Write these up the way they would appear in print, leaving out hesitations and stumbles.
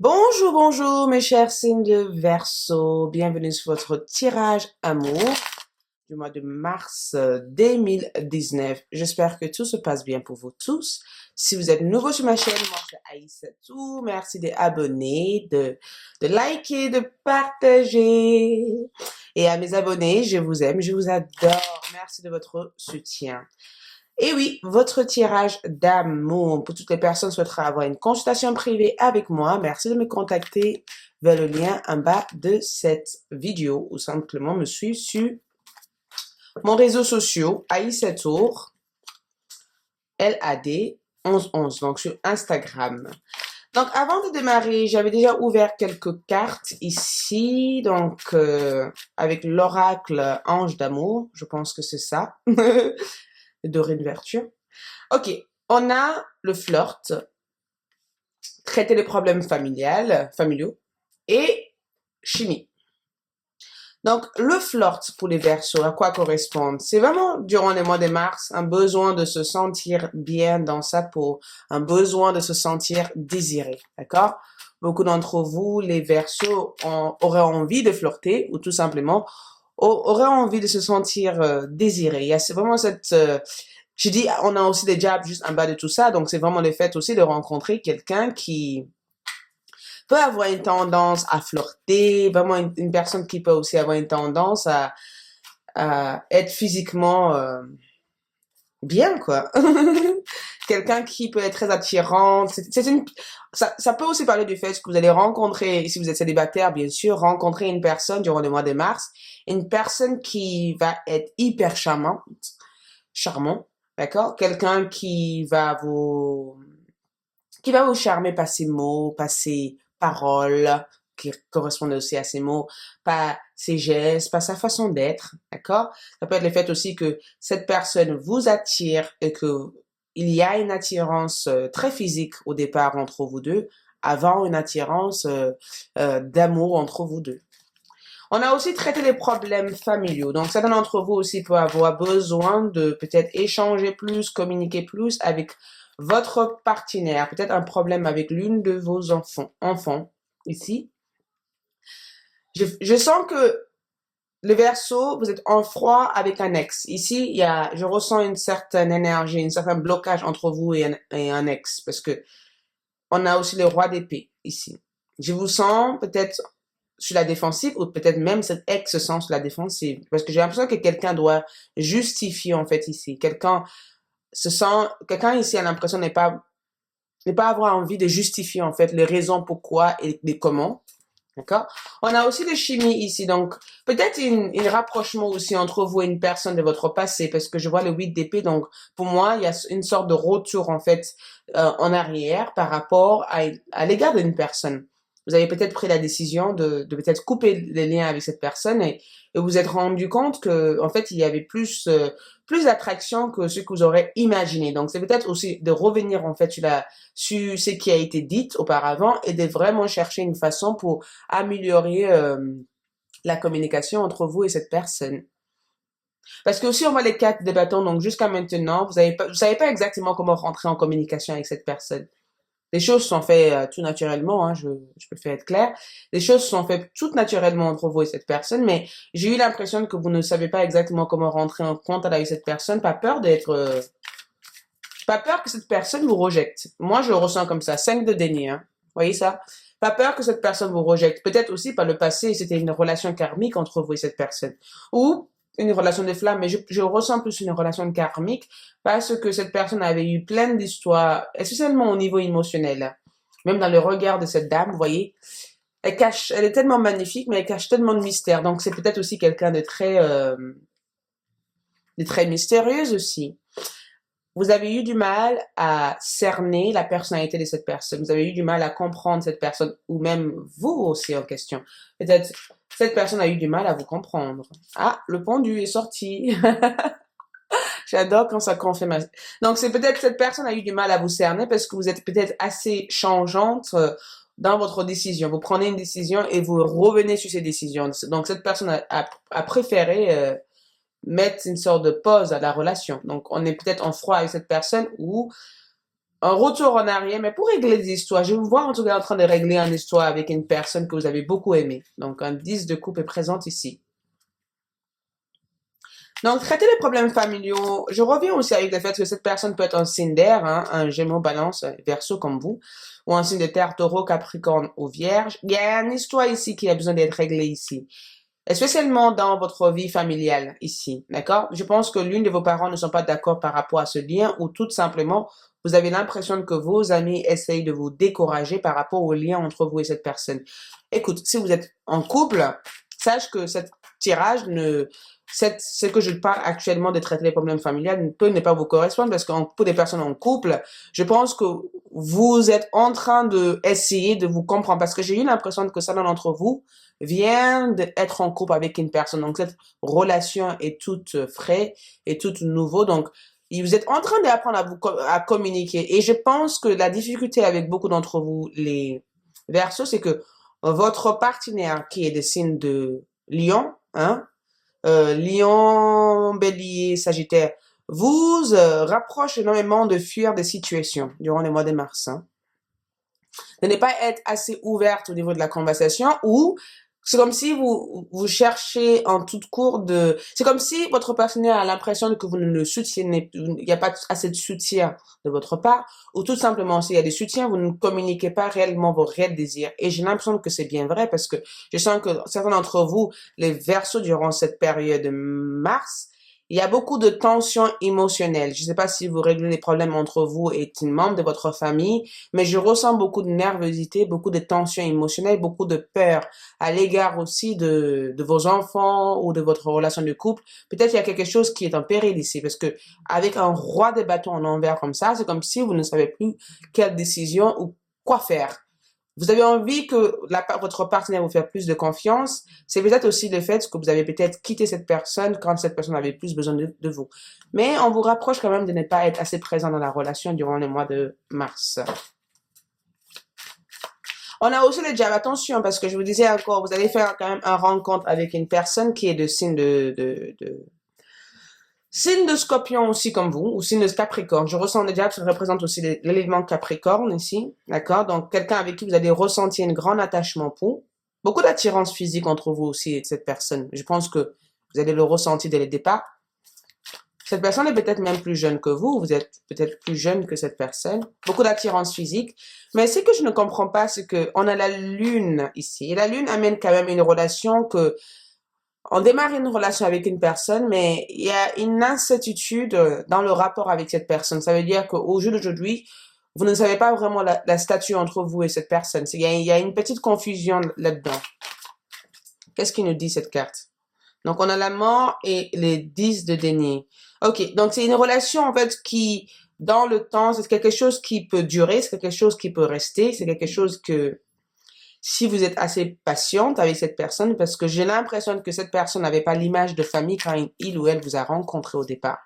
Bonjour, bonjour mes chers signes de Verseau. Bienvenue sur votre tirage amour du mois de mars 2019. J'espère que tout se passe bien pour vous tous. Si vous êtes nouveau sur ma chaîne, moi c'est Aïssatou. Merci d'abonner, de liker, de partager. Et à mes abonnés, je vous aime, je vous adore. Merci de votre soutien. Et oui, votre tirage d'amour. Pour toutes les personnes qui souhaiteraient avoir une consultation privée avec moi, merci de me contacter vers le lien en bas de cette vidéo ou simplement me suivre sur mon réseau social, Aïssatour, LAD 1111, donc sur Instagram. Donc avant de démarrer, j'avais déjà ouvert quelques cartes ici, donc avec l'oracle Ange d'amour, je pense que c'est ça. Dorine Verture. Ok, on a le flirt, traiter les problèmes familiaux et chimie. Donc, le flirt pour les Verseaux, à quoi correspond? C'est vraiment, durant les mois de mars, un besoin de se sentir bien dans sa peau, un besoin de se sentir désiré, d'accord? Beaucoup d'entre vous, les Verseaux, auraient envie de flirter ou tout simplement auraient envie de se sentir désiré. Il y a vraiment cette... je dis, on a aussi des jobs juste en bas de tout ça, donc c'est vraiment le fait aussi de rencontrer quelqu'un qui peut avoir une tendance à flirter, vraiment une personne qui peut aussi avoir une tendance à être physiquement bien, quoi. Quelqu'un qui peut être très attirant. Ça peut aussi parler du fait que vous allez rencontrer, si vous êtes célibataire, bien sûr, rencontrer une personne durant le mois de mars, une personne qui va être hyper charmant, d'accord? Quelqu'un qui va vous charmer par ses mots, par ses paroles, qui correspondent aussi à ses mots, par ses gestes, par sa façon d'être, d'accord? Ça peut être le fait aussi que cette personne vous attire et que il y a une attirance très physique au départ entre vous deux, avant une attirance d'amour entre vous deux. On a aussi traité les problèmes familiaux. Donc, certains d'entre vous aussi peuvent avoir besoin de peut-être échanger plus, communiquer plus avec votre partenaire. Peut-être un problème avec l'une de vos enfants ici. Je sens que le Verseau, vous êtes en froid avec un ex. Ici, je ressens une certaine énergie, un certain blocage entre vous et un ex. Parce que on a aussi le roi d'épée ici. Je vous sens peut-être sur la défensive ou peut-être même cet ex se sent sur la défensive. Parce que j'ai l'impression que quelqu'un doit justifier en fait ici. Quelqu'un ici a l'impression de ne pas avoir envie de justifier en fait les raisons pourquoi et les comment. D'accord? On a aussi le chimie ici, donc peut-être un rapprochement aussi entre vous et une personne de votre passé, parce que je vois le 8 d'épée, donc pour moi, il y a une sorte de retour en fait en arrière par rapport à l'égard d'une personne. Vous avez peut-être pris la décision de peut-être couper les liens avec cette personne et vous êtes rendu compte que en fait il y avait plus d'attraction que ce que vous aurez imaginé. Donc c'est peut-être aussi de revenir en fait sur ce qui a été dit auparavant et de vraiment chercher une façon pour améliorer la communication entre vous et cette personne. Parce que aussi on voit les cartes de bâton, donc jusqu'à maintenant, vous savez pas exactement comment rentrer en communication avec cette personne. Les choses sont faites tout naturellement, hein, je peux faire être clair. Les choses sont faites tout naturellement entre vous et cette personne, mais j'ai eu l'impression que vous ne savez pas exactement comment rentrer en contact avec cette personne, pas peur que cette personne vous rejette. Moi, je le ressens comme ça, 5 de déni, hein. Vous voyez ça? Pas peur que cette personne vous rejette. Peut-être aussi par le passé, c'était une relation karmique entre vous et cette personne. Ou une relation de flamme, mais je ressens plus une relation karmique parce que cette personne avait eu plein d'histoires, essentiellement au niveau émotionnel. Même dans le regard de cette dame, vous voyez, elle est tellement magnifique, mais elle cache tellement de mystère. Donc c'est peut-être aussi quelqu'un de très mystérieuse aussi. Vous avez eu du mal à cerner la personnalité de cette personne. Vous avez eu du mal à comprendre cette personne, ou même vous aussi en question. Peut-être cette personne a eu du mal à vous comprendre. Ah, le pendu est sorti. J'adore quand ça confirme. Donc c'est peut-être cette personne a eu du mal à vous cerner parce que vous êtes peut-être assez changeante dans votre décision. Vous prenez une décision et vous revenez sur ces décisions. Donc cette personne a préféré mettre une sorte de pause à la relation. Donc, on est peut-être en froid avec cette personne ou un retour en arrière, mais pour régler des histoires. Je vous vois en tout cas en train de régler une histoire avec une personne que vous avez beaucoup aimée. Donc, un 10 de coupe est présent ici. Donc, traiter les problèmes familiaux, je reviens aussi avec le fait que cette personne peut être un signe d'air, hein, un Gémeaux, Balance, Verseau comme vous, ou un signe de terre, Taureau, Capricorne ou Vierge. Il y a une histoire ici qui a besoin d'être réglée ici, spécialement dans votre vie familiale ici, d'accord? Je pense que l'une de vos parents ne sont pas d'accord par rapport à ce lien ou tout simplement, vous avez l'impression que vos amis essayent de vous décourager par rapport au lien entre vous et cette personne. Écoute, si vous êtes en couple, sache que cet tirage ce que je parle actuellement de traiter les problèmes familiales peut ne pas vous correspondre parce que pour des personnes en couple, je pense que vous êtes en train de essayer de vous comprendre parce que j'ai eu l'impression que certains d'entre vous vient d'être en couple avec une personne. Donc, cette relation est toute frais et toute nouveau. Donc, vous êtes en train d'apprendre à communiquer. Et je pense que la difficulté avec beaucoup d'entre vous, les Verseaux, c'est que votre partenaire qui est des signes de Lion, hein, Lion, Bélier, Sagittaire, vous rapproche énormément de fuir des situations durant les mois de mars. Hein. De ne pas être assez ouverte au niveau de la conversation ou c'est comme si vous cherchez en toute cour c'est comme si votre partenaire a l'impression que vous ne le soutiennez, il n'y a pas assez de soutien de votre part, ou tout simplement, s'il y a des soutiens, vous ne communiquez pas réellement vos réels désirs. Et j'ai l'impression que c'est bien vrai parce que je sens que certains d'entre vous, les Verseaux durant cette période de mars, il y a beaucoup de tensions émotionnelles. Je ne sais pas si vous réglez les problèmes entre vous et une membre de votre famille, mais je ressens beaucoup de nervosité, beaucoup de tensions émotionnelles, beaucoup de peur à l'égard aussi de vos enfants ou de votre relation de couple. Peut-être il y a quelque chose qui est en péril ici, parce que avec un roi des bâtons en envers comme ça, c'est comme si vous ne savez plus quelle décision ou quoi faire. Vous avez envie que votre partenaire vous fasse plus de confiance. C'est peut-être aussi le fait que vous avez peut-être quitté cette personne quand cette personne avait plus besoin de vous. Mais on vous rapproche quand même de ne pas être assez présent dans la relation durant le mois de mars. On a aussi le diable. Attention, parce que je vous disais encore, vous allez faire quand même une rencontre avec une personne qui est de signe signe de Scorpion aussi comme vous, ou signe de Capricorne. Je ressens le diable, ça représente aussi l'élément Capricorne ici, d'accord? Donc, quelqu'un avec qui vous allez ressentir un grand attachement pour. Beaucoup d'attirance physique entre vous aussi et cette personne. Je pense que vous allez le ressentir dès le départ. Cette personne est peut-être même plus jeune que vous êtes peut-être plus jeune que cette personne. Beaucoup d'attirance physique. Mais ce que je ne comprends pas, c'est que on a la lune ici. Et la lune amène quand même une relation que on démarre une relation avec une personne, mais il y a une incertitude dans le rapport avec cette personne. Ça veut dire qu'au jour d'aujourd'hui, vous ne savez pas vraiment la statut entre vous et cette personne. Il y a une petite confusion là-dedans. Qu'est-ce qui nous dit cette carte? Donc, on a la mort et les 10 de denier. Ok, donc c'est une relation en fait qui, dans le temps, c'est quelque chose qui peut durer, c'est quelque chose qui peut rester, c'est quelque chose que si vous êtes assez patiente avec cette personne, parce que j'ai l'impression que cette personne n'avait pas l'image de famille quand il ou elle vous a rencontré au départ.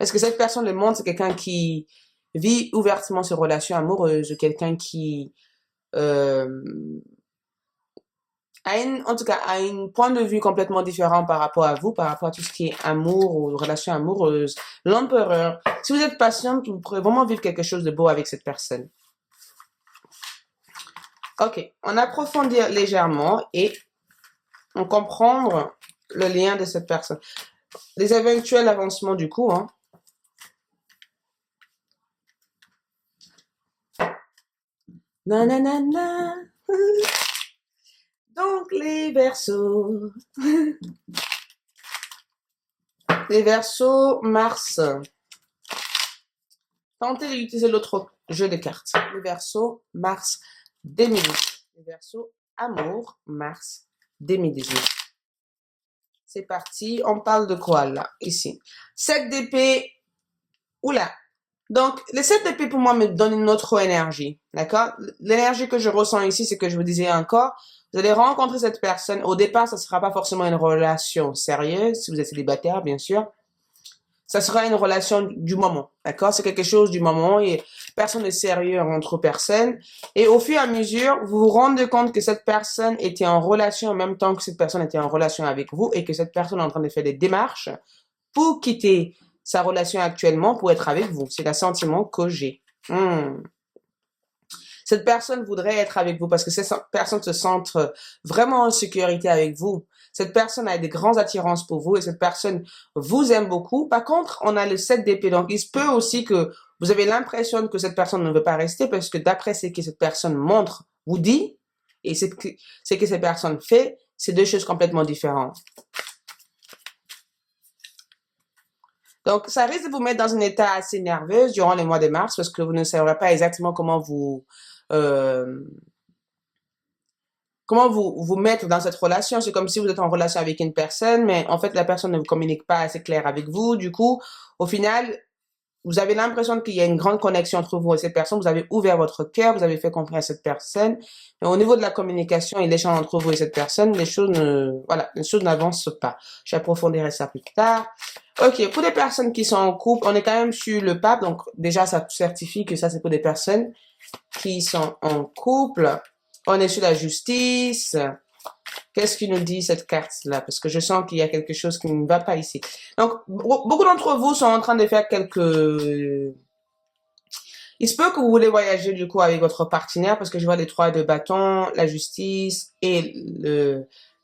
Est-ce que cette personne, le monde, c'est quelqu'un qui vit ouvertement ses relations amoureuses, quelqu'un qui en tout cas, a un point de vue complètement différent par rapport à vous, par rapport à tout ce qui est amour ou relation amoureuse. L'empereur. Si vous êtes patiente, vous pourrez vraiment vivre quelque chose de beau avec cette personne. Ok, on approfondit légèrement et on comprend le lien de cette personne. Les éventuels avancements du coup, hein. Nanana. Donc les Verseaux. Les Verseaux, Mars. Tentez d'utiliser l'autre jeu de cartes. Les Verseaux, Mars 2019. Les Verseaux, Amour, Mars 2019. C'est parti. On parle de quoi là? Ici. 7 d'épée. Oula. Donc, le 7 d'épée pour moi me donne une autre énergie. D'accord? L'énergie que je ressens ici, c'est que je vous disais encore, vous allez rencontrer cette personne. Au départ, ça ne sera pas forcément une relation sérieuse, si vous êtes célibataire, bien sûr. Ça sera une relation du moment. D'accord? C'est quelque chose du moment et personne n'est sérieux entre personnes. Et au fur et à mesure, vous vous rendez compte que cette personne était en relation en même temps que cette personne était en relation avec vous et que cette personne est en train de faire des démarches pour quitter sa relation actuellement pour être avec vous. C'est l'assentiment que j'ai. Cette personne voudrait être avec vous parce que cette personne se sent vraiment en sécurité avec vous. Cette personne a des grandes attirances pour vous et cette personne vous aime beaucoup. Par contre, on a le 7 d'épée. Donc, il se peut aussi que vous avez l'impression que cette personne ne veut pas rester parce que d'après ce que cette personne montre, vous dit, et ce que cette personne fait, c'est deux choses complètement différentes. Donc, ça risque de vous mettre dans un état assez nerveux durant le mois de mars parce que vous ne saurez pas exactement comment vous mettre dans cette relation. C'est comme si vous êtes en relation avec une personne, mais en fait, la personne ne vous communique pas assez clair avec vous. Du coup, au final, vous avez l'impression qu'il y a une grande connexion entre vous et cette personne. Vous avez ouvert votre cœur, vous avez fait comprendre à cette personne. Mais au niveau de la communication et l'échange entre vous et cette personne, les choses n'avancent pas. J'approfondirai ça plus tard. Ok, pour les personnes qui sont en couple, on est quand même sur le pape. Donc, déjà, ça certifie que ça, c'est pour des personnes qui sont en couple. On est sur la justice. Qu'est-ce qu'il nous dit cette carte-là? Parce que je sens qu'il y a quelque chose qui ne va pas ici. Donc, beaucoup d'entre vous sont en train de faire quelques... Il se peut que vous voulez voyager du coup avec votre partenaire parce que je vois les 3 de bâton, la justice et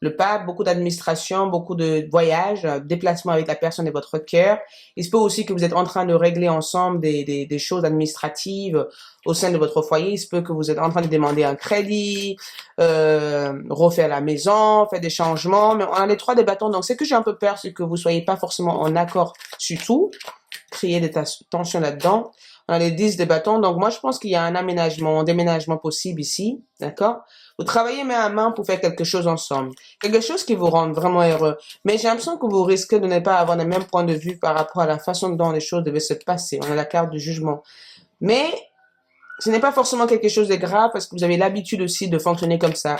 le pape, beaucoup d'administration, beaucoup de voyages, déplacement avec la personne de votre cœur. Il se peut aussi que vous êtes en train de régler ensemble des choses administratives au sein de votre foyer. Il se peut que vous êtes en train de demander un crédit, refaire la maison, faire des changements. Mais on a les 3 des bâtons. Donc, ce que j'ai un peu peur, c'est que vous soyez pas forcément en accord sur tout. Créer des tensions là-dedans. On a les 10 de bâtons. Donc, moi, je pense qu'il y a un déménagement possible ici. D'accord? Vous travaillez main à main pour faire quelque chose ensemble. Quelque chose qui vous rend vraiment heureux. Mais j'ai l'impression que vous risquez de ne pas avoir le même point de vue par rapport à la façon dont les choses devaient se passer. On a la carte du jugement. Mais ce n'est pas forcément quelque chose de grave parce que vous avez l'habitude aussi de fonctionner comme ça.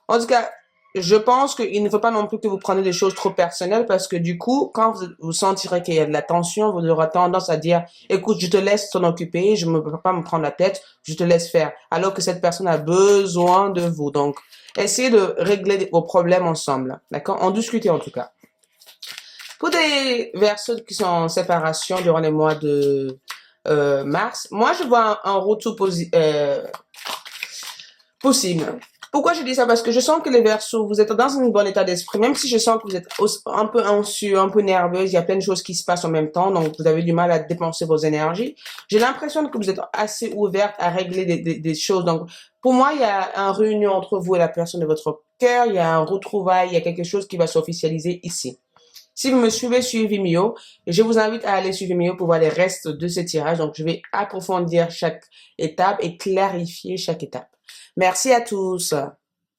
En tout cas, je pense qu'il ne faut pas non plus que vous preniez des choses trop personnelles parce que du coup, quand vous sentirez qu'il y a de la tension, vous aurez tendance à dire, écoute, je te laisse t'en occuper, je ne peux pas me prendre la tête, je te laisse faire. Alors que cette personne a besoin de vous. Donc, essayez de régler vos problèmes ensemble. D'accord? En discuter en tout cas. Pour des personnes qui sont en séparation durant les mois de mars, moi je vois un retour possible. Pourquoi je dis ça? Parce que je sens que les Verseaux, vous êtes dans un bon état d'esprit, même si je sens que vous êtes un peu anxieux, un peu nerveuse, il y a plein de choses qui se passent en même temps, donc vous avez du mal à dépenser vos énergies. J'ai l'impression que vous êtes assez ouverte à régler des choses. Donc, pour moi, il y a une réunion entre vous et la personne de votre cœur, il y a un retrouvaille, il y a quelque chose qui va s'officialiser ici. Si vous me suivez sur Vimeo, je vous invite à aller sur Vimeo pour voir les restes de ce tirage. Donc, je vais approfondir chaque étape et clarifier chaque étape. Merci à tous.